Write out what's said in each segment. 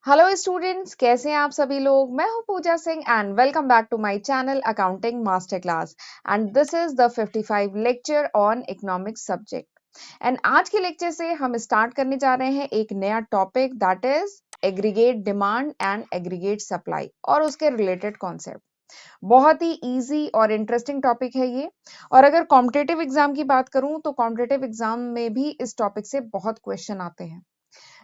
Hello students, कैसे हैं आप सभी लोग। मैं हूं Pooja Singh and welcome back to my channel accounting master class and this is the 55 lecture on economics subject. And आज के लेक्चर से हम स्टार्ट करने जा रहे हैं एक नया topic that is aggregate demand and aggregate supply और उसके रिलेटेड कॉन्सेप्ट। बहुत ही इजी और इंटरेस्टिंग टॉपिक है ये। और अगर कॉम्पिटेटिव एग्जाम की बात करूं तो कॉम्पिटेटिव एग्जाम में भी इस टॉपिक से बहुत क्वेश्चन आते हैं।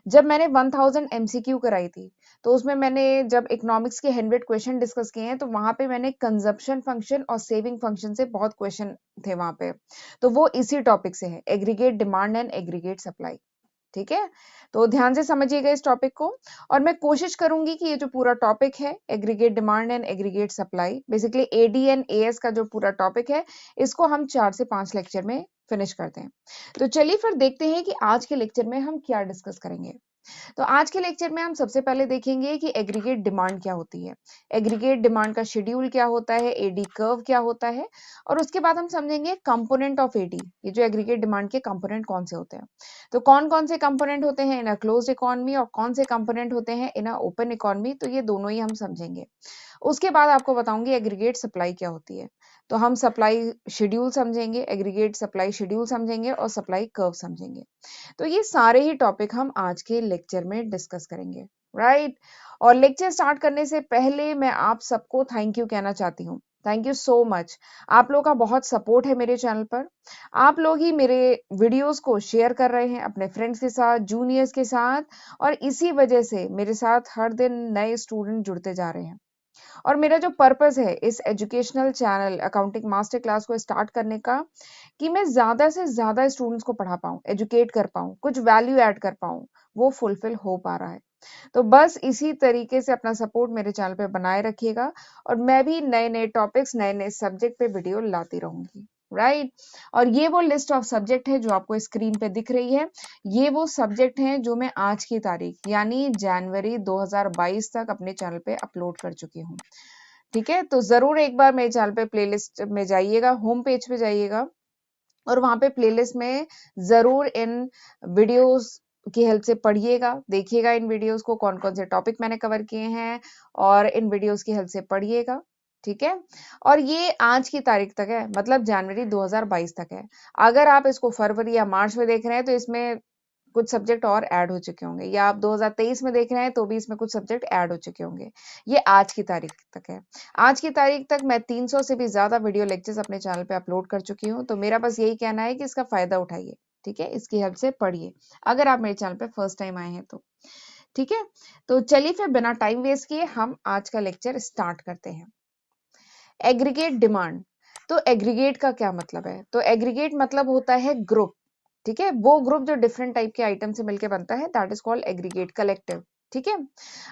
जब मैंने 1000 एमसीक्यू कराई थी तो उसमें मैंने जब इकोनॉमिक्स के 100 क्वेश्चन डिस्कस किए हैं तो वहां पे मैंने कंजप्शन फंक्शन और सेविंग फंक्शन से बहुत क्वेश्चन थे वहां पे। तो वो इसी टॉपिक से है, aggregate demand and aggregate supply. ठीक है, तो ध्यान से समझिएगा इस टॉपिक को। और मैं कोशिश करूंगी कि ये जो पूरा टॉपिक है aggregate demand and aggregate supply, basically AD and AS का जो पूरा टॉपिक है, इसको हम 4 से 5 लेक्चर में फिनिश करते हैं। तो चलिए फिर देखते हैं कि आज के लेक्चर में हम क्या डिस्कस करेंगे। तो आज के लेक्चर में हम सबसे पहले देखेंगे कि एग्रीगेट डिमांड क्या होती है, एग्रीगेट डिमांड का शेड्यूल क्या होता है, एडी कर्व क्या होता है, और उसके बाद हम समझेंगे कंपोनेंट ऑफ एडी, ये जो एग्रीगेट डिमांड के कंपोनेंट कौन से होते हैं। तो कौन कौन से कंपोनेंट होते हैं इन अ क्लोज्ड इकोनॉमी और कौन से कंपोनेंट होते हैं इन अ ओपन इकोनॉमी, तो ये दोनों ही हम समझेंगे। उसके बाद आपको बताऊंगी एग्रीगेट सप्लाई क्या होती है। तो हम सप्लाई शेड्यूल समझेंगे, एग्रीगेट सप्लाई शेड्यूल समझेंगे और सप्लाई कर्व समझेंगे। तो ये सारे ही टॉपिक हम आज के लेक्चर में डिस्कस करेंगे, राइट। और लेक्चर स्टार्ट करने से पहले मैं आप सबको थैंक यू कहना चाहती हूँ। Thank you so much. आप लोगों का बहुत सपोर्ट है मेरे चैनल पर। आप लोग ही मेरे वीडियोस को शेयर कर रहे हैं अपने फ्रेंड्स के साथ, जूनियर्स के साथ, और इसी वजह से मेरे साथ हर दिन नए स्टूडेंट जुड़ते जा रहे हैं। और मेरा जो पर्पस है इस educational channel accounting master class को स्टार्ट करने का, कि मैं ज़्यादा से ज़्यादा स्टूडेंट्स को पढ़ा पाऊँ, एजुकेट कर पाऊँ, कुछ वैल्यू ऐड कर पाऊँ, वो फुलफिल हो पा रहा है। तो बस इसी तरीके से अपना सपोर्ट मेरे चैनल पे बनाए रखिएगा और मैं भी नए-नए टॉपिक्स, नए-नए सब्जेक्ट पे वीडियो लाती रहूँगी, राइट। और ये वो लिस्ट ऑफ सब्जेक्ट है जो आपको स्क्रीन पे दिख रही है। ये वो सब्जेक्ट हैं जो मैं आज की तारीख यानी जनवरी 2022 तक अपने चैनल पे अपलोड कर चुकी हूँ। ठीक है, तो ज़रूर एक बार मेरे चैनल पे प्लेलिस्ट में जाइएगा, होम पेज पे जाइएगा और वहाँ पे प्लेलिस्ट में ज़रूर इन वीडियोस की हेल्प से पढ़िएगा, देखिएगा इन वीडियोस को, कौन-कौन से टॉपिक मैंने कवर किए हैं और इन वीडियोस की हेल्प से पढ़िएगा, ठीक है? और ये आज की तारीख तक है, मतलब जनवरी 2022 तक है। अगर आप इसको फरवरी या मार्च में देख रहे हैं तो इसमें कुछ सब्जेक्ट और ऐड हो चुके होंगे, या आप 2023 में देख रहे हैं तो भी इसमें कुछ सब्जेक्ट ऐड हो चुके होंगे। ये आज की तारीख तक है। आज की तारीख तक मैं 300 से भी ज़्यादा वीडियो लेक्चर्स अपने चैनल पे अपलोड कर चुकी हूँ, तो मेरा बस यही कहना है कि इसका फ़ायदा उठाइए, ठीक है? इसकी हेल्प से पढ़िए, अगर आप मेरे चैनल पे फर्स्ट टाइम आए हैं तो, ठीक है? तो चलिए फिर बिना टाइम वेस्ट किए हम आज का लेक्चर स्टार्ट करते हैं। Aggregate demand. तो एग्रीगेट का क्या मतलब है? तो एग्रीगेट मतलब होता है ग्रुप, ठीक है? वो ग्रुप जो डिफरेंट टाइप के आइटम से मिलके बनता है, that is called aggregate, collective, ठीक है?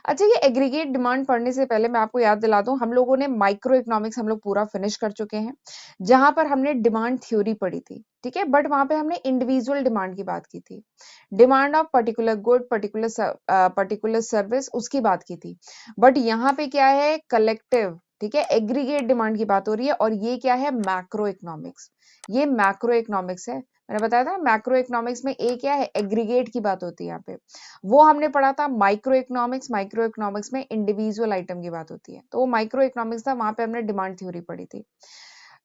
अच्छा, ये एग्रीगेट डिमांड पढ़ने से पहले मैं आपको याद दिला दूं, हम लोगों ने माइक्रो इकोनॉमिक्स हम लोग पूरा फिनिश कर चुके हैं, जहां पर हमने डिमांड थ्योरी पढ़ी थी, ठीक है? बट वहां पे हमने इंडिविजुअल डिमांड की बात की थी, demand of particular good, particular service, उसकी बात की थी। बट यहाँ पे क्या है, कलेक्टिव, ठीक है? एग्रीगेट डिमांड की बात हो रही है और ये क्या है, मैक्रो इकोनॉमिक्स। ये मैक्रो इकोनॉमिक्स है। मैंने बताया था मैक्रो इकोनॉमिक्स में ए क्या है, एग्रीगेट की बात होती है यहाँ पे। वो हमने पढ़ा था माइक्रो इकोनॉमिक्स, माइक्रो इकोनॉमिक्स में इंडिविजुअल आइटम की बात होती है, तो वो माइक्रो इकोनॉमिक्स था, वहां पे हमने डिमांड थ्योरी पढ़ी थी,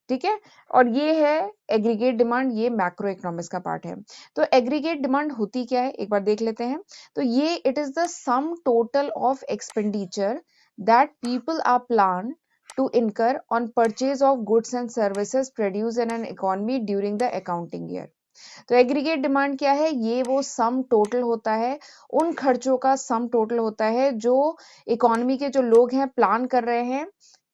ठीक है? और ये है एग्रीगेट डिमांड, ये मैक्रो इकोनॉमिक्स का पार्ट है। तो एग्रीगेट डिमांड होती क्या है, एक बार देख लेते हैं। तो ये it is the sum total of expenditure that people are planned to incur on purchase of goods and services produced in an economy during the accounting year। तो एग्रीगेट डिमांड क्या है, ये वो सम टोटल होता है, उन खर्चों का सम टोटल होता है जो इकोनॉमी के जो लोग हैं प्लान कर रहे हैं,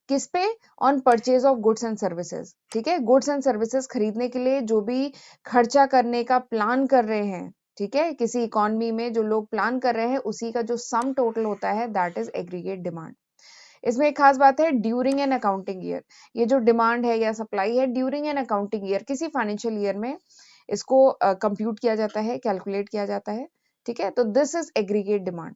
किस पे, on purchase of goods and services, ठीक है? गुड्स एंड सर्विसेज खरीदने के लिए जो भी खर्चा करने का प्लान कर रहे हैं, ठीक है? किसी इकोनॉमी में जो लोग प्लान कर रहे हैं उसी का जो सम टोटल होता है, दैट इज एग्रीगेट डिमांड। इसमें एक खास बात है, ड्यूरिंग एन अकाउंटिंग ईयर, ये जो डिमांड है या सप्लाई है, ड्यूरिंग एन अकाउंटिंग ईयर, किसी फाइनेंशियल ईयर में इसको कंप्यूट किया जाता है, कैलकुलेट किया जाता है, ठीक है? तो this is aggregate demand.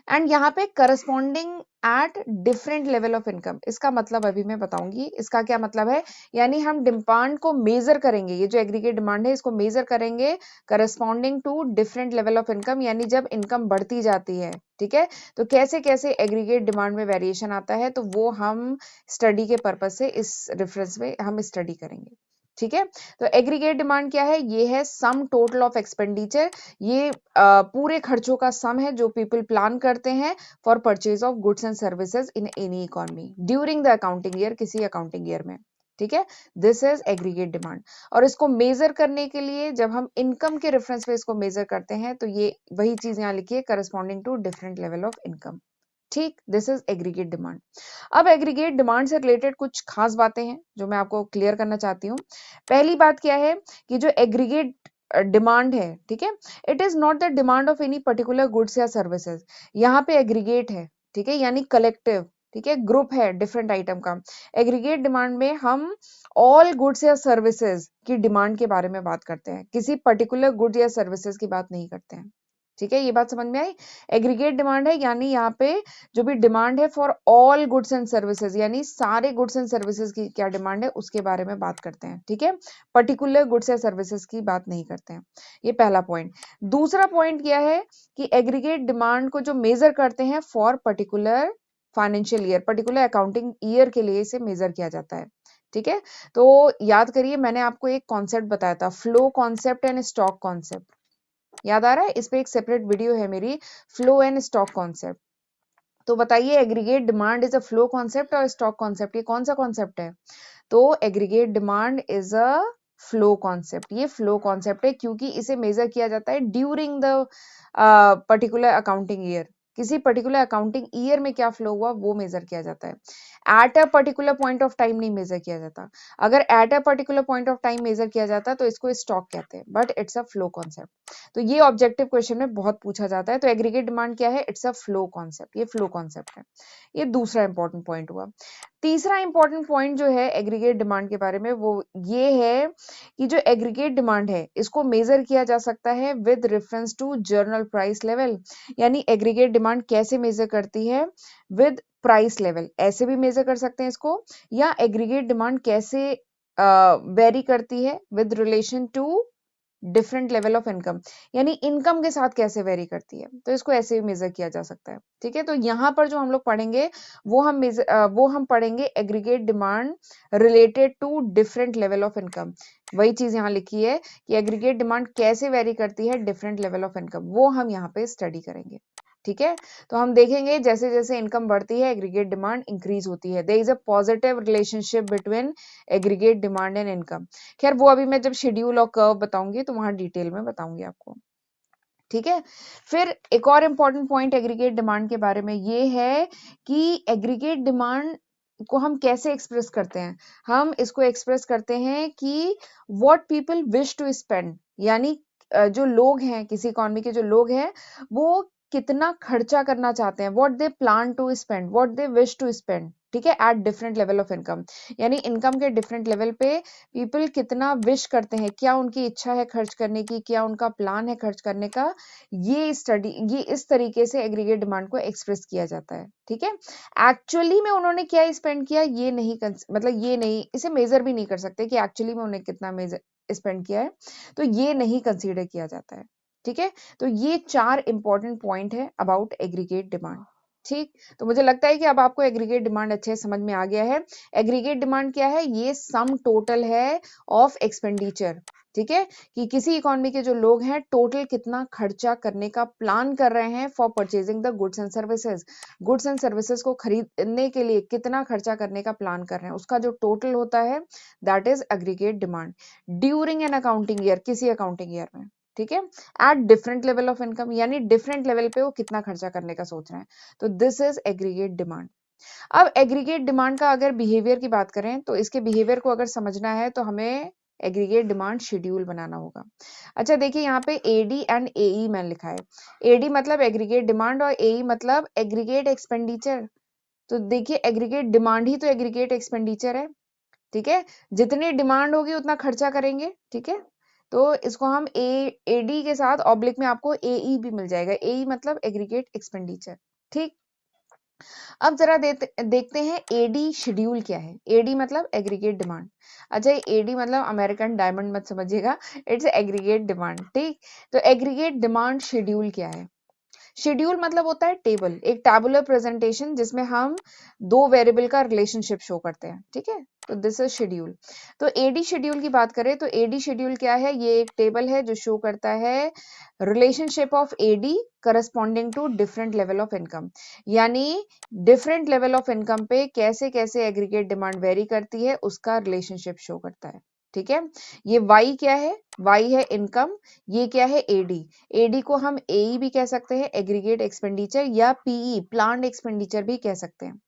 And यहाँ पे corresponding eight different level of income, इसका मतलब अभी मैं बताऊंगी इसका क्या मतलब है। यानी हम डिमांड को मेजर करेंगे, ये जो एग्रीगेट डिमांड है इसको मेजर करेंगे corresponding to different level of income, यानी जब इनकम बढ़ती जाती है, ठीक है, तो कैसे कैसे एग्रीगेट डिमांड में वेरिएशन आता है, तो वो हम स्टडी के पर्पज से इस रेफरेंस में हम स्टडी करेंगे, ठीक है। तो एग्रीगेट डिमांड क्या है, ये है सम टोटल ऑफ एक्सपेंडिचर, ये पूरे खर्चों का सम है जो पीपल प्लान करते हैं for purchase of goods and services in any economy during the accounting year, किसी अकाउंटिंग ईयर में, ठीक है। This is aggregate demand. और इसको मेजर करने के लिए जब हम इनकम के रेफरेंस पे इसको मेजर करते हैं तो ये वही चीज यहाँ लिखी है, corresponding to different level of income, ठीक। This is aggregate demand. अब एग्रीगेट डिमांड से रिलेटेड कुछ खास बातें हैं जो मैं आपको क्लियर करना चाहती हूँ। पहली बात क्या है कि जो एग्रीगेट डिमांड है, ठीक है, it is not the demand of any particular goods या सर्विसेज। यहाँ पे एग्रीगेट है, ठीक है, यानी कलेक्टिव, ठीक है, ग्रुप है डिफरेंट आइटम का। एग्रीगेट डिमांड में हम ऑल गुड्स या सर्विसेज की डिमांड के बारे में बात करते हैं, किसी पर्टिकुलर गुड्स या सर्विसेज की बात नहीं करते हैं, ठीक है। ये बात समझ में आई। एग्रीगेट डिमांड है यानी यहाँ पे जो भी डिमांड है for all goods and services, यानी सारे गुड्स एंड सर्विसेज की क्या डिमांड है उसके बारे में बात करते हैं, ठीक है, पर्टिकुलर गुड्स या सर्विसेज की बात नहीं करते हैं। ये पहला पॉइंट। दूसरा पॉइंट क्या है कि एग्रीगेट डिमांड को जो मेजर करते हैं for particular financial year, particular accounting year के लिए इसे मेजर किया जाता है, ठीक है। तो याद करिए मैंने आपको एक कॉन्सेप्ट बताया था, flow concept and stock concept, याद आ रहा है? इस पे एक सेपरेट वीडियो है मेरी, फ्लो एंड स्टॉक कॉन्सेप्ट। तो बताइए aggregate demand is a flow concept और स्टॉक कॉन्सेप्ट, ये कौन सा कॉन्सेप्ट है? तो aggregate demand is a flow concept, ये फ्लो कॉन्सेप्ट है क्योंकि इसे मेजर किया जाता है during the particular accounting year, किसी पर्टिकुलर अकाउंटिंग ईयर में क्या फ्लो हुआ वो मेजर किया जाता है, at a particular point of time नहीं मेजर किया जाता। अगर at a particular point of time major किया जाता तो इसको स्टॉक कहते हैं, but it's a flow concept. तो ये ऑब्जेक्टिव क्वेश्चन में बहुत पूछा जाता है। तो एग्रीगेट डिमांड क्या है? इट्स अ फ्लो कॉन्सेप्ट, ये फ्लो कॉन्सेप्ट है। ये दूसरा इंपॉर्टेंट पॉइंट हुआ। तीसरा इंपॉर्टेंट पॉइंट जो है एग्रीगेट डिमांड के बारे में वो ये है कि जो एग्रीगेट डिमांड है इसको मेजर किया जा सकता है with reference to general price level. यानी एग्रीगेट डिमांड कैसे मेजर करती है? विद प्राइस लेवल, ऐसे भी मेजर कर सकते हैं इसको, या एग्रीगेट डिमांड कैसे वेरी करती है with relation to different level of income, यानी इनकम के साथ कैसे वेरी करती है, तो इसको ऐसे भी मेजर किया जा सकता है, ठीक है। तो यहाँ पर जो हम लोग पढ़ेंगे वो हम पढ़ेंगे aggregate demand related to different level of income. वही चीज यहाँ लिखी है कि एग्रीगेट डिमांड कैसे वेरी करती है डिफरेंट लेवल ऑफ इनकम, वो हम यहाँ पे स्टडी करेंगे, ठीक है। तो हम देखेंगे जैसे जैसे इनकम बढ़ती है एग्रीगेट डिमांड इंक्रीज होती है, there is a positive relationship between aggregate demand and income. खैर वो अभी मैं जब शेड्यूल और कर्व बताऊंगी तो वहां डिटेल में बताऊंगी आपको, ठीक है। फिर एक और इंपॉर्टेंट पॉइंट एग्रीगेट डिमांड के बारे में ये है कि एग्रीगेट डिमांड को हम कैसे एक्सप्रेस करते हैं? हम इसको एक्सप्रेस करते हैं कि what people wish to spend, यानी जो लोग हैं, किसी इकोनॉमी के जो लोग हैं वो कितना खर्चा करना चाहते हैं, what they plan to spend, what they wish to spend, ठीक है, at different level of income. यानी इनकम के डिफरेंट लेवल पे पीपल कितना विश करते हैं, क्या उनकी इच्छा है खर्च करने की, क्या उनका प्लान है खर्च करने का, ये इस तरीके से एग्रीगेट डिमांड को एक्सप्रेस किया जाता है, ठीक है। एक्चुअली में उन्होंने क्या स्पेंड किया ये नहीं मतलब ये नहीं, इसे मेजर भी नहीं कर सकते कि एक्चुअली में उन्हें कितना मेजर स्पेंड किया है, तो ये नहीं कंसीडर किया जाता है, ठीक है। तो ये 4 इंपॉर्टेंट पॉइंट है अबाउट एग्रीगेट डिमांड, ठीक। तो मुझे लगता है कि अब आपको एग्रीगेट डिमांड अच्छे समझ में आ गया है। एग्रीगेट डिमांड क्या है? ये सम टोटल है ऑफ एक्सपेंडिचर, ठीक है, कि किसी इकोनॉमी के जो लोग हैं टोटल कितना खर्चा करने का प्लान कर रहे हैं for purchasing the goods and services, goods and services को खरीदने के लिए कितना खर्चा करने का प्लान कर रहे हैं, उसका जो टोटल होता है that is aggregate demand during an accounting year, किसी अकाउंटिंग ईयर में, ठीक है, at different level of income, यानी डिफरेंट लेवल पे वो कितना खर्चा करने का सोच रहे हैं। तो दिस इज एग्रीगेट डिमांड। अब एग्रीगेट डिमांड का अगर बिहेवियर की बात करें तो इसके बिहेवियर को अगर समझना है तो हमें एग्रीगेट डिमांड शेड्यूल बनाना होगा। अच्छा देखिए यहाँ पे एडी एंड एई मैंने लिखा है, एडी मतलब एग्रीगेट डिमांड और एई मतलब एग्रीगेट एक्सपेंडिचर। तो देखिए एग्रीगेट डिमांड ही तो एग्रीगेट एक्सपेंडिचर है, ठीक है, जितनी डिमांड होगी उतना खर्चा करेंगे, ठीक है। तो इसको हम एडी के साथ ऑब्लिक में आपको एई भी मिल जाएगा, एई मतलब एग्रीगेट एक्सपेंडिचर, ठीक। अब जरा देखते हैं एडी शेड्यूल क्या है। एडी मतलब एग्रीगेट डिमांड। अच्छा, एडी मतलब अमेरिकन डायमंड मत समझिएगा, इट्स एग्रीगेट डिमांड। ठीक, तो एग्रीगेट डिमांड शेड्यूल क्या है? शेड्यूल मतलब होता है टेबल, एक टैबुलर प्रेजेंटेशन जिसमें हम दो वेरिएबल का रिलेशनशिप शो करते हैं। ठीक है, तो दिस इज शेड्यूल। तो एडी शेड्यूल की बात करें तो एडी शेड्यूल क्या है? ये एक टेबल है जो शो करता है relationship of AD corresponding to different level of income, यानी डिफरेंट लेवल ऑफ इनकम पे कैसे कैसे एग्रीगेट डिमांड वेरी करती है उसका रिलेशनशिप शो करता है। ठीक है, ये वाई क्या है? वाई है इनकम, ये क्या है? एडी। एडी को हम एई भी कह सकते हैं, एग्रीगेट एक्सपेंडिचर, या पीई प्लान्ड एक्सपेंडिचर भी कह सकते हैं,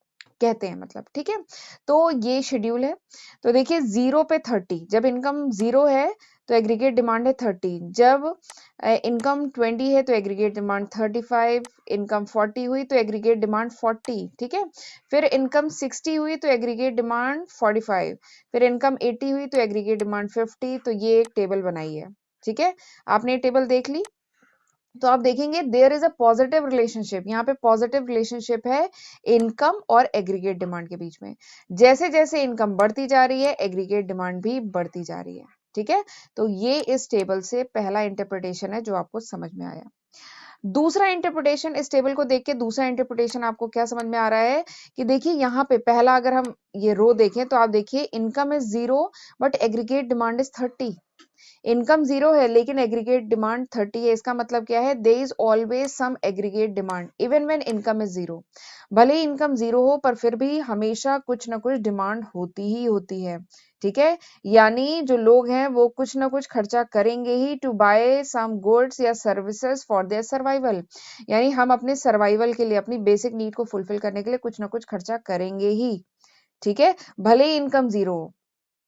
कहते हैं मतलब। ठीक है, तो ये शेड्यूल है। तो देखिए 0 पे 30, जब इनकम 0 है तो एग्रीगेट डिमांड है 30, जब इनकम 20 है तो एग्रीगेट डिमांड 35, इनकम 40 हुई तो एग्रीगेट डिमांड 40। ठीक है, फिर इनकम 60 हुई तो एग्रीगेट डिमांड 45, फिर इनकम 80 हुई तो एग्रीगेट डिमांड 50। तो ये एक टेबल बनाई है। ठीक है, आपने ये टेबल देख ली तो आप देखेंगे there is a positive relationship, यहाँ पे पॉजिटिव रिलेशनशिप है इनकम और एग्रीगेट डिमांड के बीच में। जैसे जैसे इनकम बढ़ती जा रही है एग्रीगेट डिमांड भी बढ़ती जा रही है। ठीक है, तो ये इस टेबल से पहला इंटरप्रिटेशन है जो आपको समझ में आया। दूसरा इंटरप्रिटेशन, इस टेबल को देख के दूसरा इंटरप्रिटेशन आपको क्या समझ में आ रहा है कि देखिए यहाँ पे पहला अगर हम ये रो देखें तो आप देखिए income is 0 but aggregate demand is 30। Income 0 है लेकिन एग्रीगेट डिमांड 30 है। इसका मतलब क्या है? There is always some aggregate demand even when income is 0। भले ही इनकम 0 हो पर फिर भी हमेशा कुछ ना कुछ डिमांड होती ही होती है। ठीक है, यानी जो लोग हैं वो कुछ ना कुछ खर्चा करेंगे ही टू बाय सम गुड्स या सर्विसेज फॉर देयर सर्वाइवल, यानी हम अपने सर्वाइवल के लिए, अपनी बेसिक नीड को फुलफिल करने के लिए कुछ ना कुछ खर्चा करेंगे ही। ठीक है, भले ही इनकम 0 हो।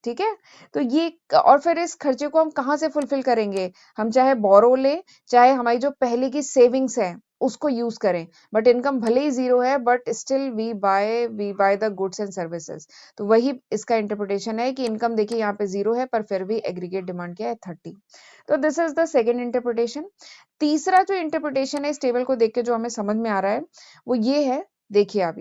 ठीक है, तो ये और फिर इस खर्चे को हम कहाँ से फुलफिल करेंगे? हम चाहे बोरो लें, चाहे हमारी जो पहले की सेविंग्स है उसको यूज करें, बट इनकम भले ही 0 है but still we buy the goods and services. तो वही इसका इंटरप्रिटेशन है कि इनकम देखिए यहाँ पे 0 है पर फिर भी एग्रीगेट डिमांड क्या है? 30। तो this is the second interpretation. तीसरा जो इंटरप्रिटेशन है इस टेबल को देख के जो हमें समझ में आ रहा है वो ये है। देखिए आप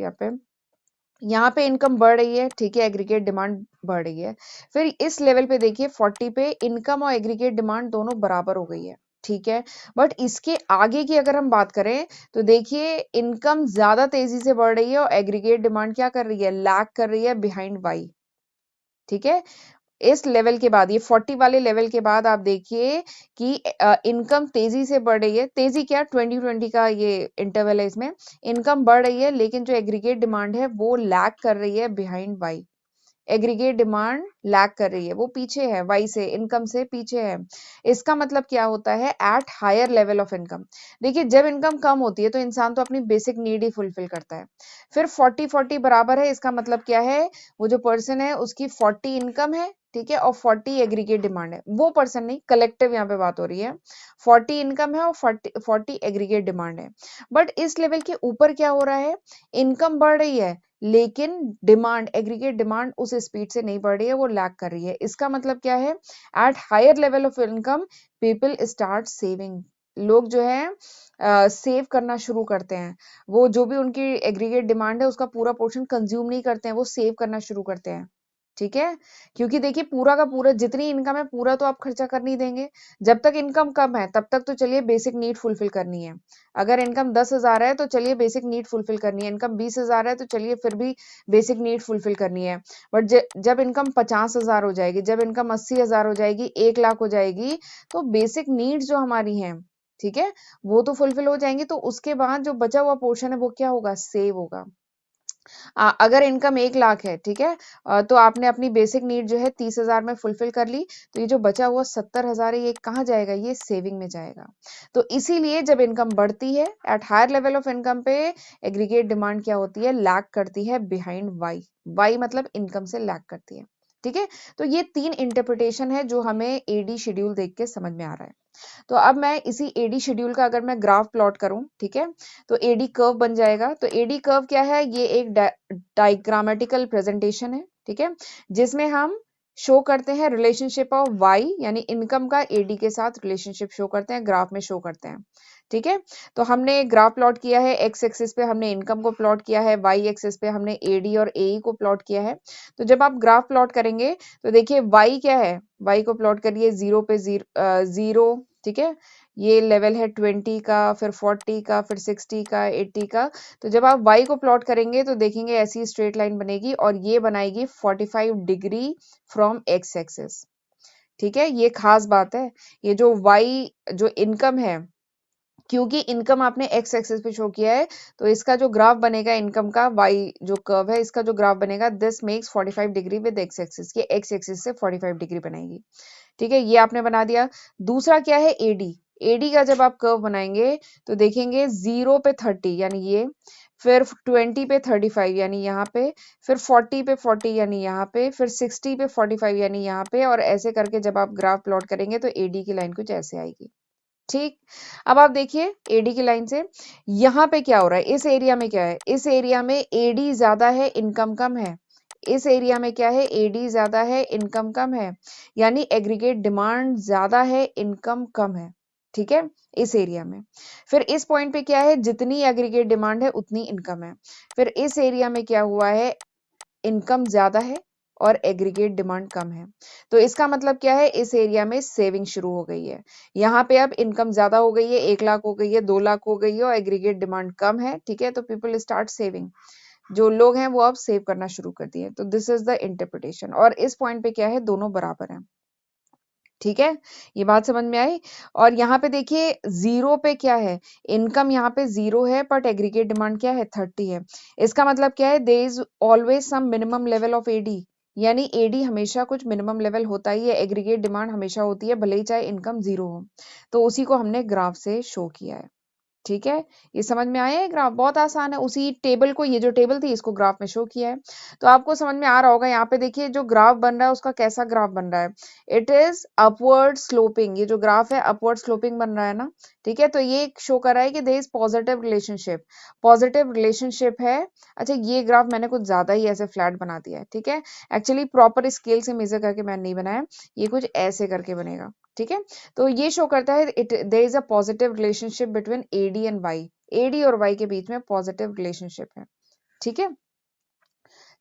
यहाँ पे इनकम बढ़ रही है, ठीक है, एग्रीगेट डिमांड बढ़ रही है। फिर इस लेवल पे देखिए 40 पे इनकम और एग्रीगेट डिमांड दोनों बराबर हो गई है। ठीक है, बट इसके आगे की अगर हम बात करें तो देखिए इनकम ज्यादा तेजी से बढ़ रही है और एग्रीगेट डिमांड क्या कर रही है? लैग कर रही है बिहाइंड वाई। ठीक है, इस लेवल के बाद, ये 40 वाले लेवल के बाद आप देखिए कि इनकम तेजी से बढ़ रही है। तेजी क्या? 2020 का ये इंटरवल है, इसमें इनकम बढ़ रही है लेकिन जो एग्रीगेट डिमांड है वो लैग कर रही है behind Y. Aggregate demand lag कर रही है, वो पीछे है, वाई से, इनकम से पीछे है। इसका मतलब क्या होता है? At higher level of income. देखिए जब इनकम कम होती है तो इंसान तो अपनी बेसिक नीड ही फुलफिल करता है। फिर 40-40 बराबर है, इसका मतलब क्या है? वो जो पर्सन है उसकी 40 इनकम है, ठीक है, और 40 एग्रीगेट डिमांड है। वो पर्सन नहीं, कलेक्टिव यहाँ पे बात हो रही है। 40 इनकम है और 40 एग्रीगेट डिमांड है। बट इस लेवल के ऊपर क्या हो रहा है? इनकम बढ़ रही है लेकिन डिमांड, एग्रीगेट डिमांड उस स्पीड से नहीं बढ़ रही है, वो लैग कर रही है। इसका मतलब क्या है? At higher level of income people start saving. लोग जो है सेव करना शुरू करते हैं। वो जो भी उनकी एग्रीगेट डिमांड है उसका पूरा पोर्शन कंज्यूम नहीं करते हैं, वो सेव करना शुरू करते हैं। ठीक है, क्योंकि देखिए पूरा का पूरा जितनी इनकम है पूरा तो आप खर्चा कर नहीं देंगे। जब तक इनकम कम है तब तक तो चलिए बेसिक नीड फुलफिल करनी है। अगर इनकम 10,000 है तो चलिए बेसिक नीड फुलफिल करनी है। इनकम 20,000 है तो चलिए फिर भी बेसिक नीड फुलफिल करनी है। बट जब इनकम 50,000 हो जाएगी, जब इनकम 80,000 हो जाएगी, 1 लाख हो जाएगी, तो बेसिक नीड्स जो हमारी हैं, ठीक है, वो तो फुलफिल हो जाएंगी। तो उसके बाद जो बचा हुआ पोर्शन है वो क्या होगा? सेव होगा। अगर इनकम 1 लाख है, ठीक है, तो आपने अपनी बेसिक नीड जो है 30,000 में फुलफिल कर ली, तो ये जो बचा हुआ 70,000 है ये कहाँ जाएगा? ये सेविंग में जाएगा। तो इसीलिए जब इनकम बढ़ती है at higher level of income पे एग्रीगेट डिमांड क्या होती है? लैग करती है बिहाइंड वाई। वाई मतलब इनकम से लैग करती है। ठीक है, तो ये 3 इंटरप्रिटेशन है जो हमें एडी शेड्यूल देख के समझ में आ रहा है। तो अब मैं इसी एडी शेड्यूल का अगर मैं ग्राफ प्लॉट करूं, ठीक है, तो एडी कर्व बन जाएगा। तो एडी कर्व क्या है? ये एक डायग्रामेटिकल प्रेजेंटेशन है, ठीक है, जिसमें हम शो करते हैं रिलेशनशिप ऑफ वाई, यानी इनकम का एडी के साथ रिलेशनशिप शो करते हैं, ग्राफ में शो करते हैं। ठीक है। तो हमने ग्राफ प्लॉट किया है, एक्स एक्सिस पे हमने इनकम को प्लॉट किया है, वाई एक्सिस पे हमने एडी और एई को प्लॉट किया है। तो जब आप ग्राफ प्लॉट करेंगे तो देखिए वाई क्या है, वाई को प्लॉट करिए जीरो पे जीरो, ठीक है। ये लेवल है 20 का, फिर 40 का, फिर 60 का, 80 का। तो जब आप वाई को प्लॉट करेंगे तो देखेंगे ऐसी स्ट्रेट लाइन बनेगी और ये बनाएगी 45 डिग्री फ्रॉम एक्स एक्सिस, ठीक है। ये खास बात है। ये जो वाई जो इनकम है, क्योंकि इनकम आपने एक्स एक्सिस पे शो किया है, तो इसका जो ग्राफ बनेगा इनकम का, वाई जो कर्व है इसका जो ग्राफ बनेगा, this makes 45 degree with x axis, ये एक्स एक्सिस से 45 डिग्री बनाएगी, ठीक है। ये आपने बना दिया। दूसरा क्या है, एडी। एडी का जब आप कर्व बनाएंगे तो देखेंगे 0 पे 30 यानी ये, फिर 20 पे 35 यानी यहाँ पे, फिर 40 पे 40 यानी यहाँ पे, फिर 60 पे 45 यानी यहाँ पे, और ऐसे करके जब आप ग्राफ प्लॉट करेंगे तो एडी की लाइन कुछ ऐसे आएगी, ठीक। अब आप देखिए एडी की लाइन से यहाँ पे क्या हो रहा है, इस एरिया में क्या है, इस एरिया में एडी ज्यादा है, इनकम कम है। इस एरिया में क्या है, एडी ज्यादा है, इनकम कम है, यानी एग्रीगेट डिमांड ज्यादा है, इनकम कम है, ठीक है, इस एरिया में। फिर इस पॉइंट पे क्या है, जितनी एग्रीगेट डिमांड है उतनी इनकम है। फिर इस एरिया में क्या हुआ है, इनकम ज्यादा है और एग्रीगेट डिमांड कम है। तो इसका मतलब क्या है, इस एरिया में सेविंग शुरू हो गई है। यहाँ पे अब इनकम ज्यादा हो गई है, 1 लाख हो गई है, 2 लाख हो गई है, और एग्रीगेट डिमांड कम है, ठीक है। तो पीपल स्टार्ट सेविंग, जो लोग हैं वो अब सेव करना शुरू कर दिए। तो दिस इज द इंटरप्रिटेशन, और इस पॉइंट पे क्या है, दोनों बराबर हैं, ठीक है। ये बात समझ में आई। और यहाँ पे देखिए जीरो पे क्या है, इनकम यहाँ पे जीरो है बट एग्रीगेट डिमांड क्या है, 30 है। इसका मतलब क्या है, there is always some minimum level of AD, यानी एडी हमेशा कुछ मिनिमम लेवल होता ही है, एग्रीगेट डिमांड हमेशा होती है, भले ही चाहे इनकम जीरो हो। तो उसी को हमने ग्राफ से शो किया है, ठीक है। ये समझ में आया है, ग्राफ बहुत आसान है, उसी टेबल को, ये जो टेबल थी इसको ग्राफ में शो किया है। तो आपको समझ में आ रहा होगा, यहाँ पे देखिए जो ग्राफ बन रहा है उसका कैसा ग्राफ बन रहा है, इट इज अपवर्ड स्लोपिंग। ये जो ग्राफ है अपवर्ड स्लोपिंग बन रहा है ना, ठीक है। तो ये शो कर रहा है कि there is positive relationship, positive relationship है। अच्छा ये ग्राफ मैंने कुछ ज्यादा ही ऐसे फ्लैट बना दिया है, ठीक है। एक्चुअली प्रॉपर स्केल से मेजर करके मैंने नहीं बनाया, ये कुछ ऐसे करके बनेगा, ठीक है। तो ये शो करता है it there is a positive relationship between AD and Y, AD और वाई के बीच में पॉजिटिव रिलेशनशिप है, ठीक है।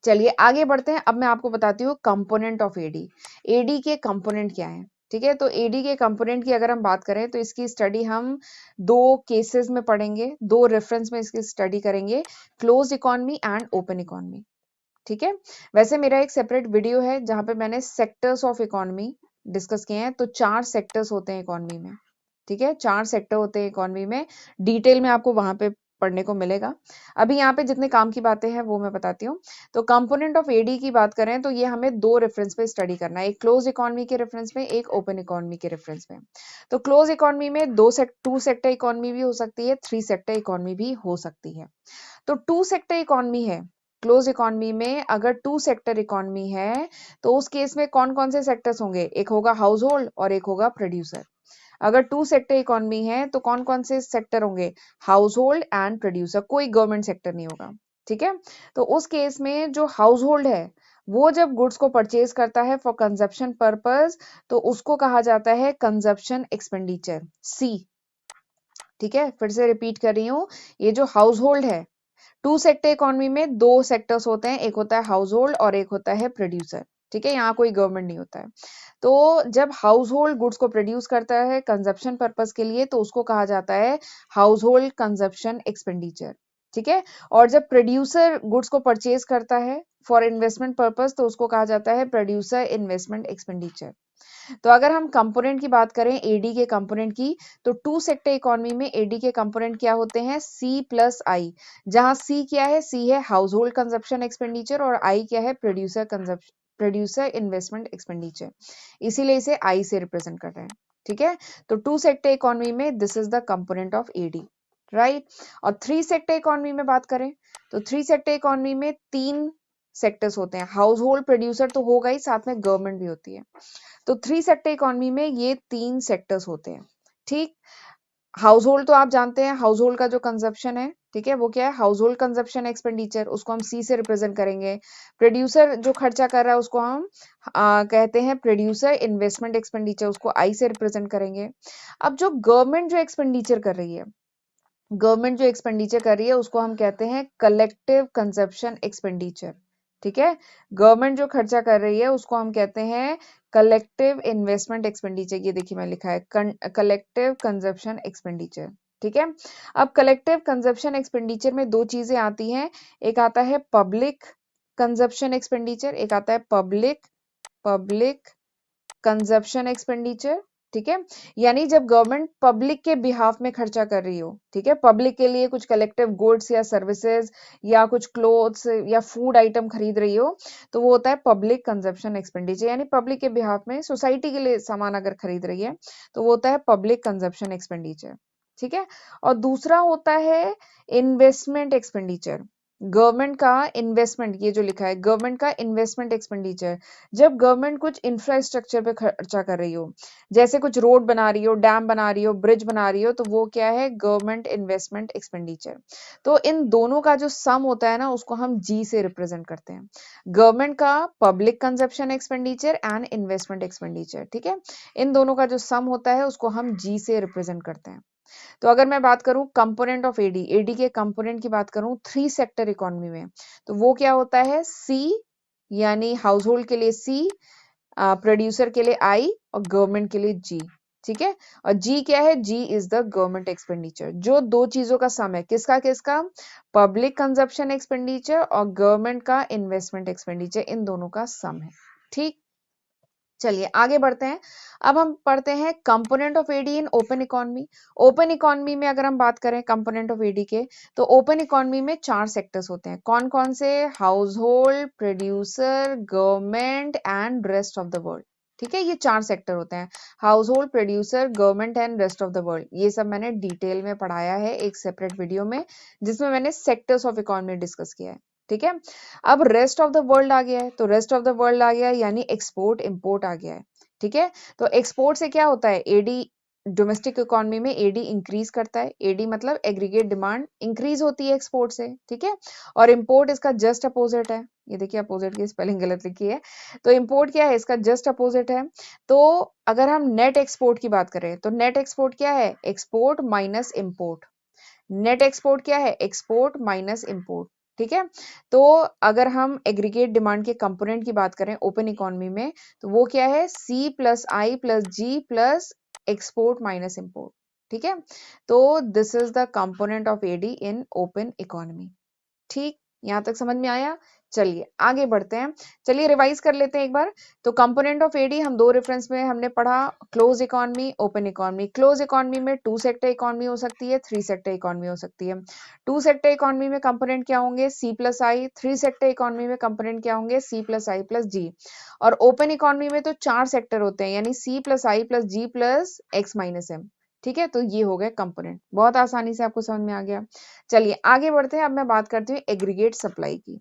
चलिए आगे बढ़ते हैं। अब मैं आपको बताती हूँ कंपोनेंट ऑफ एडी, एडी के कंपोनेंट क्या है, ठीक है। तो एडी के कंपोनेंट की अगर हम बात करें तो इसकी स्टडी हम दो केसेस में पढ़ेंगे, दो रेफरेंस में इसकी स्टडी करेंगे, close economy and open economy, ठीक है। वैसे मेरा एक सेपरेट वीडियो है जहां पे मैंने सेक्टर्स ऑफ इकोनॉमी डिस्कस किए हैं। तो 4 सेक्टर्स होते हैं इकोनॉमी में, ठीक है, 4 सेक्टर होते हैं इकोनॉमी में, डिटेल में आपको वहां पे पढ़ने को मिलेगा। अभी यहाँ पे जितने काम की बातें हैं वो मैं बताती हूँ। तो कंपोनेंट ऑफ एडी की बात करें तो ये हमें दो रेफरेंस पे स्टडी करना है, एक क्लोज इकोनॉमी के रेफरेंस में, एक ओपन इकोनॉमी के रेफरेंस में। तो क्लोज इकोनॉमी में टू सेक्टर इकोनॉमी भी हो सकती है, 3 सेक्टर इकोनॉमी भी हो सकती है। तो टू सेक्टर इकोनॉमी है, क्लोज इकोनॉमी में अगर टू सेक्टर इकोनॉमी है तो उस केस में कौन कौन से सेक्टर्स होंगे, एक होगा हाउस होल्ड और एक होगा प्रोड्यूसर। अगर टू सेक्टर इकोनॉमी है तो कौन कौन से सेक्टर होंगे, हाउस होल्ड एंड प्रोड्यूसर, कोई गवर्नमेंट सेक्टर नहीं होगा, ठीक है। तो उस केस में जो हाउस होल्ड है वो जब गुड्स को परचेज करता है फॉर कंजप्शन पर्पस, तो उसको कहा जाता है कंजप्शन एक्सपेंडिचर, सी, ठीक है। फिर से रिपीट कर रही हूँ, ये जो हाउस होल्ड है, टू सेक्टर इकोनॉमी में दो सेक्टर्स होते हैं, एक होता है हाउस होल्ड और एक होता है प्रोड्यूसर, ठीक है। यहाँ कोई गवर्नमेंट नहीं होता है। तो जब हाउस होल्ड गुड्स को प्रोड्यूस करता है कंजप्शन पर्पस के लिए तो उसको कहा जाता है हाउस होल्ड कंजप्शन एक्सपेंडिचर, ठीक है। और जब प्रोड्यूसर गुड्स को परचेज करता है फॉर इन्वेस्टमेंट पर्पस तो उसको कहा जाता है प्रोड्यूसर इन्वेस्टमेंट एक्सपेंडिचर। तो अगर हम कंपोनेंट की बात करें एडी के कंपोनेंट की, तो टू सेक्टर इकोनॉमी में एडी के कंपोनेंट क्या होते हैं, सी प्लस आई, जहां सी क्या है, सी है हाउस होल्ड कंजप्शन एक्सपेंडिचर और आई क्या है, प्रोड्यूसर इन्वेस्टमेंट एक्सपेंडिचर, इसीलिए इसे आई से रिप्रेजेंट कर रहे हैं, ठीक है। तो टू सेक्टर इकोनॉमी में this is the component of AD, right. और थ्री सेक्टर इकोनॉमी में बात करें तो थ्री सेक्टर इकोनॉमी में 3 सेक्टर्स होते हैं, हाउस होल्ड, प्रोड्यूसर तो होगा ही, साथ में गवर्नमेंट भी होती है। तो थ्री सेक्टर इकोनॉमी में ये 3 सेक्टर्स होते हैं, ठीक। हाउस होल्ड तो आप जानते हैं, हाउस होल्ड का जो कंजप्शन है, ठीक है, वो क्या है, हाउस होल्ड कंजप्शन एक्सपेंडिचर, उसको हम सी से रिप्रेजेंट करेंगे। प्रोड्यूसर जो खर्चा कर रहा है उसको हम कहते हैं प्रोड्यूसर इन्वेस्टमेंट एक्सपेंडिचर, उसको आई से रिप्रेजेंट करेंगे। अब जो गवर्नमेंट जो एक्सपेंडिचर कर रही है, गवर्नमेंट जो एक्सपेंडिचर कर रही है उसको हम कहते हैं कलेक्टिव कंजप्शन एक्सपेंडिचर, ठीक है। गवर्नमेंट जो खर्चा कर रही है उसको हम कहते हैं कलेक्टिव इन्वेस्टमेंट एक्सपेंडिचर। ये देखिए मैं लिखा है कलेक्टिव कंजप्शन एक्सपेंडिचर, ठीक है। अब कलेक्टिव कंजप्शन एक्सपेंडिचर में दो चीजें आती हैं, एक आता है पब्लिक कंजप्शन एक्सपेंडिचर, एक आता है पब्लिक पब्लिक कंजप्शन एक्सपेंडिचर, ठीक है। यानी जब गवर्नमेंट पब्लिक के बिहाफ में खर्चा कर रही हो, ठीक है, पब्लिक के लिए कुछ कलेक्टिव गुड्स या सर्विसेज या कुछ क्लोथ्स या फूड आइटम खरीद रही हो, तो वो होता है पब्लिक कंजप्शन एक्सपेंडिचर। यानी पब्लिक के बिहाफ में सोसाइटी के लिए सामान अगर खरीद रही है तो वो होता है पब्लिक कंजप्शन एक्सपेंडिचर, ठीक है। और दूसरा होता है इन्वेस्टमेंट एक्सपेंडिचर। गवर्नमेंट का इन्वेस्टमेंट, ये जो लिखा है गवर्नमेंट का इन्वेस्टमेंट एक्सपेंडिचर, जब गवर्नमेंट कुछ इंफ्रास्ट्रक्चर पे खर्चा कर रही हो, जैसे कुछ रोड बना रही हो, डैम बना रही हो, ब्रिज बना रही हो, तो वो क्या है, गवर्नमेंट इन्वेस्टमेंट एक्सपेंडिचर। तो इन दोनों का जो सम होता है ना, उसको हम जी से रिप्रेजेंट करते हैं। गवर्नमेंट का public consumption expenditure and investment expenditure, ठीक है। इन दोनों का जो सम होता है उसको हम जी से रिप्रेजेंट करते हैं। तो अगर मैं बात करूं कंपोनेंट ऑफ एडी, एडी के कंपोनेंट की बात करूं थ्री सेक्टर इकोनॉमी में, तो वो क्या होता है, सी, यानी हाउस होल्ड के लिए सी, प्रोड्यूसर के लिए आई और गवर्नमेंट के लिए जी, ठीक है। और जी क्या है, जी इज द गवर्नमेंट एक्सपेंडिचर। जो दो चीजों का सम है, किसका किसका, पब्लिक कंजप्शन एक्सपेंडिचर और गवर्नमेंट का इन्वेस्टमेंट एक्सपेंडिचर, इन दोनों का सम है, ठीक। चलिए आगे बढ़ते हैं। अब हम पढ़ते हैं component of AD in open economy. Open economy में अगर हम बात करें कंपोनेंट ऑफ एडी के, तो ओपन इकोनॉमी में चार सेक्टर्स होते हैं। कौन कौन से, house hold, producer, government and rest of the world, ठीक है। ये चार सेक्टर होते हैं, house hold, producer, government and rest of the world. ये सब मैंने डिटेल में पढ़ाया है एक सेपरेट वीडियो में, जिसमें मैंने सेक्टर्स ऑफ इकोनॉमी डिस्कस किया है, ठीक है। अब रेस्ट ऑफ द वर्ल्ड आ गया है, तो रेस्ट ऑफ द वर्ल्ड आ गया है यानी एक्सपोर्ट इंपोर्ट आ गया है, ठीक है। तो एक्सपोर्ट से क्या होता है, एडी, डोमेस्टिक इकोनॉमी में एडी इंक्रीज करता है, एडी मतलब एग्रीगेट डिमांड इंक्रीज होती है एक्सपोर्ट से, ठीक है। और इंपोर्ट इसका जस्ट अपोजिट है, ये देखिए अपोजिट की स्पेलिंग गलत लिखी है, तो इंपोर्ट क्या है, इसका जस्ट अपोजिट है। तो अगर हम नेट एक्सपोर्ट की बात करें, तो नेट एक्सपोर्ट क्या है, export minus import. Net export क्या है, एक्सपोर्ट माइनस इंपोर्ट, ठीक है। तो अगर हम एग्रीगेट डिमांड के कंपोनेंट की बात करें ओपन इकोनॉमी में, तो वो क्या है, C plus I plus G plus export minus import, ठीक है। तो this is the component of AD in open economy, ठीक, यहां तक समझ में आया। चलिए आगे बढ़ते हैं, चलिए रिवाइज कर लेते हैं एक बार। तो कंपोनेंट ऑफ एडी हम दो रेफरेंस में हमने पढ़ा, close economy, open economy. Close economy में टू सेक्टर इकोनॉमी हो सकती है, थ्री सेक्टर इकोनॉमी हो सकती है। टू सेक्टर इकोनॉमी में कंपोनेंट क्या होंगे, सी प्लस आई। थ्री सेक्टर इकोनॉमी में कंपोनेंट क्या होंगे, सी प्लस आई प्लस जी। और ओपन इकोनॉमी में तो चार सेक्टर होते हैं, यानी सी plus I plus G plus x minus M, ठीक है। तो ये हो गए कंपोनेंट, बहुत आसानी से आपको समझ में आ गया। चलिए आगे बढ़ते हैं, अब मैं बात करती हूँ एग्रीगेट सप्लाई की।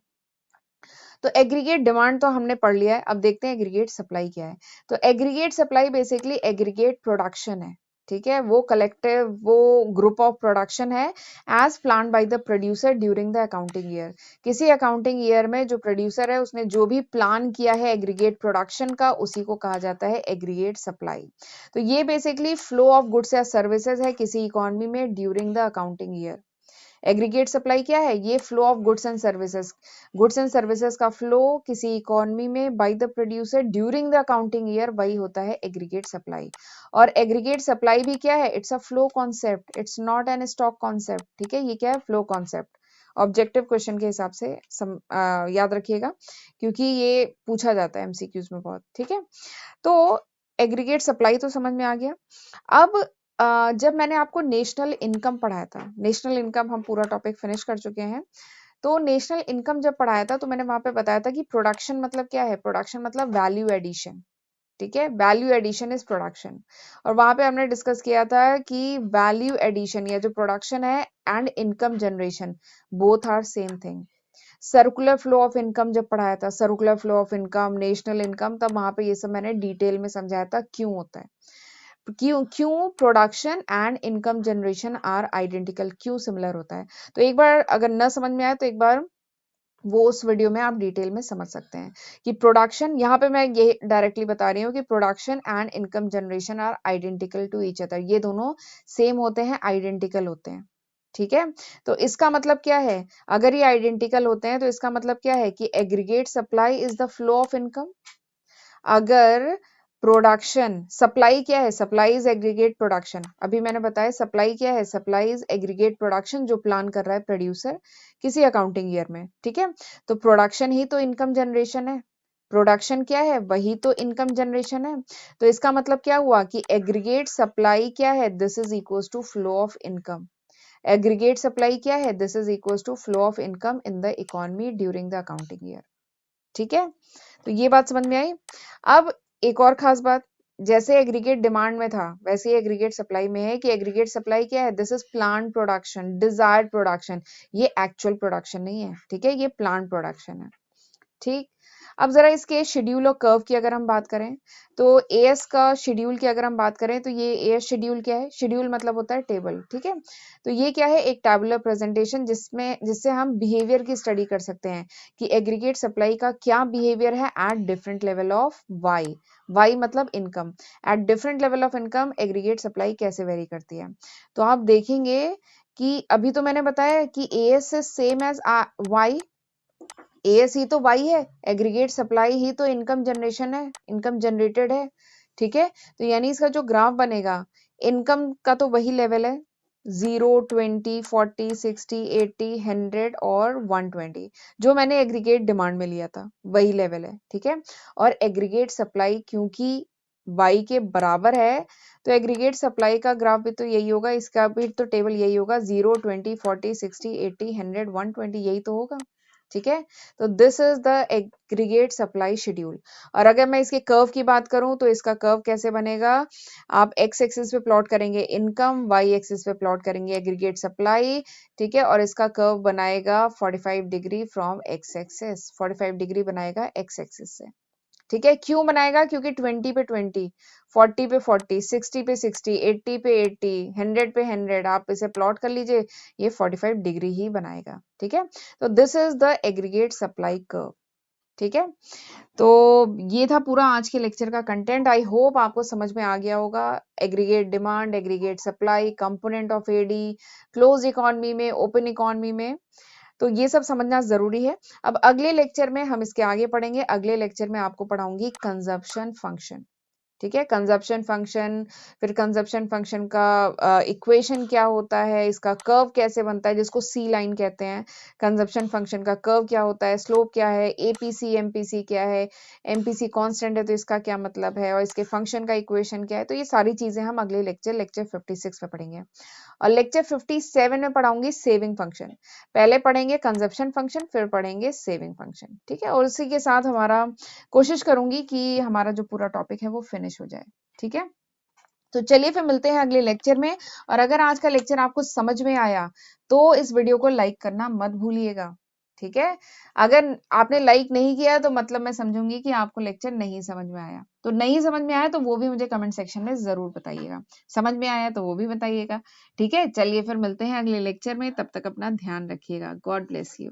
तो एग्रीगेट डिमांड तो हमने पढ़ लिया है, अब देखते हैं एग्रीगेट सप्लाई क्या है। तो aggregate supply basically aggregate production है, ठीक है। वो कलेक्टिव, वो ग्रुप ऑफ प्रोडक्शन है as plan by the producer during the accounting year. किसी अकाउंटिंग ईयर में जो प्रोड्यूसर है उसने जो भी प्लान किया है एग्रीगेट प्रोडक्शन का, उसी को कहा जाता है एग्रीगेट सप्लाई। तो ये बेसिकली फ्लो ऑफ गुड्स या सर्विसेज है किसी इकोनॉमी में during the accounting year. Aggregate supply क्या है, ये flow of goods and services, goods and services का फ्लो किसी इकोनॉमी में bye the producer during the accounting year, वही होता है एग्रीगेट सप्लाई। और एग्रीगेट सप्लाई भी क्या है, it's a flow concept, it's not an stock concept, ठीक है। ये क्या है, फ्लो कॉन्सेप्ट। ऑब्जेक्टिव क्वेश्चन के हिसाब से याद रखिएगा, क्योंकि ये पूछा जाता है एमसीक्यूज में बहुत, ठीक है। तो एग्रीगेट सप्लाई तो समझ में आ गया। अब जब मैंने आपको नेशनल इनकम पढ़ाया था, नेशनल इनकम हम पूरा टॉपिक फिनिश कर चुके हैं। तो नेशनल इनकम जब पढ़ाया था तो मैंने वहां पे बताया था कि प्रोडक्शन मतलब क्या है, प्रोडक्शन मतलब वैल्यू एडिशन, ठीक है। Value addition is production. और वहां पे हमने डिस्कस किया था कि वैल्यू एडिशन या जो प्रोडक्शन है and income generation, both are same thing. Circular flow of income जब पढ़ाया था, circular flow of income, national income, तब वहां पे ये सब मैंने डिटेल में समझाया था क्यों होता है। क्यों क्यों production and income generation are identical, क्यों सिमिलर होता है? तो एक बार अगर न समझ में आए तो एक बार वो उस वीडियो में आप डिटेल में समझ सकते हैं कि प्रोडक्शन, यहाँ पे मैं ये डायरेक्टली बता रही हूँ कि production and income generation are identical to each other, ये दोनों सेम होते हैं, आइडेंटिकल होते हैं। ठीक है, तो इसका मतलब क्या है? अगर ये आइडेंटिकल होते हैं तो इसका मतलब क्या है कि aggregate supply is the flow of income. अगर प्रोडक्शन, सप्लाई क्या है? Supply is aggregate production. अभी मैंने बताया सप्लाई क्या है? सप्लाई इज एग्रीगेट प्रोडक्शन जो प्लान कर रहा है प्रोड्यूसर किसी अकाउंटिंग ईयर में। ठीक है, तो प्रोडक्शन ही तो इनकम जनरेशन है। प्रोडक्शन क्या है? वही तो इनकम जनरेशन है। तो इसका मतलब क्या हुआ कि एग्रीगेट सप्लाई क्या है? This is equals to flow of income. Aggregate supply क्या है? This is equals to flow of income in the economy during the accounting year. ठीक है, तो ये बात समझ में आई। अब एक और खास बात, जैसे एग्रीगेट डिमांड में था वैसे ही एग्रीगेट सप्लाई में है कि एग्रीगेट सप्लाई क्या है? This is plan production, desired production. ये एक्चुअल प्रोडक्शन नहीं है, ठीक है, ये प्लान प्रोडक्शन है। ठीक, अब जरा इसके शेड्यूल और कर्व की अगर हम बात करें तो एएस का शेड्यूल की अगर हम बात करें तो ये एएस शेड्यूल क्या है? शेड्यूल मतलब होता है टेबल। ठीक है, तो ये क्या है? एक टैबुलर प्रेजेंटेशन जिससे हम बिहेवियर की स्टडी कर सकते हैं कि एग्रीगेट सप्लाई का क्या बिहेवियर है at different level of Y. Y मतलब income, at different level of income aggregate supply कैसे वेरी करती है। तो आप देखेंगे कि अभी तो मैंने बताया कि AS is same as Y. AS ही तो वाई है, एग्रीगेट सप्लाई ही तो इनकम जनरेशन है, इनकम जनरेटेड है। ठीक है, तो यानी इसका जो ग्राफ बनेगा, इनकम का तो वही लेवल है, 0, 20, 40, 60, 80, 100 और 120, जो मैंने एग्रीगेट डिमांड में लिया था वही लेवल है। ठीक है, और एग्रीगेट सप्लाई क्योंकि वाई के बराबर है तो एग्रीगेट सप्लाई का ग्राफ भी तो यही होगा, इसका भी तो टेबल यही होगा, 0, 20, 40, 60, 80, 100, 120, यही तो होगा। ठीक है, तो this is the aggregate supply schedule. और अगर मैं इसके कर्व की बात करूं तो इसका कर्व कैसे बनेगा? आप एक्स एक्सिस पे प्लॉट करेंगे इनकम, वाई एक्सिस पे प्लॉट करेंगे एग्रीगेट सप्लाई। ठीक है, और इसका कर्व बनाएगा 45 degree from x axis, 45 degree बनाएगा एक्स एक्सिस से। ठीक है, क्यों बनाएगा? क्योंकि 20 पे 20, 40 पे 40, 60 पे 60, 80 पे 80, 100 पे 100, आप इसे प्लॉट कर लीजिए, ये 45 डिग्री ही बनाएगा। ठीक है, तो this is the aggregate supply curve. ठीक है, तो ये था पूरा आज के लेक्चर का कंटेंट। आई होप आपको समझ में आ गया होगा। Aggregate demand, aggregate supply, component of AD, close economy में, ओपन इकोनॉमी में, तो ये सब समझना जरूरी है। अब अगले लेक्चर में हम इसके आगे पढ़ेंगे। अगले लेक्चर में आपको पढ़ाऊंगी कंजप्शन फंक्शन। ठीक है, कंजप्शन फंक्शन, फिर कंजप्शन फंक्शन का इक्वेशन क्या होता है, इसका कर्व कैसे बनता है जिसको सी लाइन कहते हैं, कंजप्शन फंक्शन का कर्व क्या होता है, स्लोप क्या है, एपीसी एमपीसी क्या है, एमपीसी कांस्टेंट है तो इसका क्या मतलब है, और इसके फंक्शन का इक्वेशन क्या है। तो ये सारी चीजें हम अगले लेक्चर 56 में पढ़ेंगे। और लेक्चर 57 में पढ़ाऊंगी सेविंग फंक्शन। पहले पढ़ेंगे कंजप्शन फंक्शन, फिर पढ़ेंगे सेविंग फंक्शन। ठीक है, और इसी के साथ हमारा कोशिश करूंगी कि हमारा जो पूरा टॉपिक है वो फिनिश हो जाए। ठीक है, तो चलिए फिर मिलते हैं अगले लेक्चर में। और अगर आज का लेक्चर आपको समझ में आया तो इस वीडियो को लाइक करना मत भूलिएगा। ठीक है, अगर आपने लाइक नहीं किया तो मतलब मैं समझूंगी कि आपको लेक्चर नहीं समझ में आया। तो नहीं समझ में आया तो वो भी मुझे कमेंट सेक्शन में जरूर बताइएगा, समझ में आया तो वो भी बताइएगा। ठीक है, चलिए फिर मिलते हैं अगले लेक्चर में, तब तक अपना ध्यान रखिएगा। God bless you.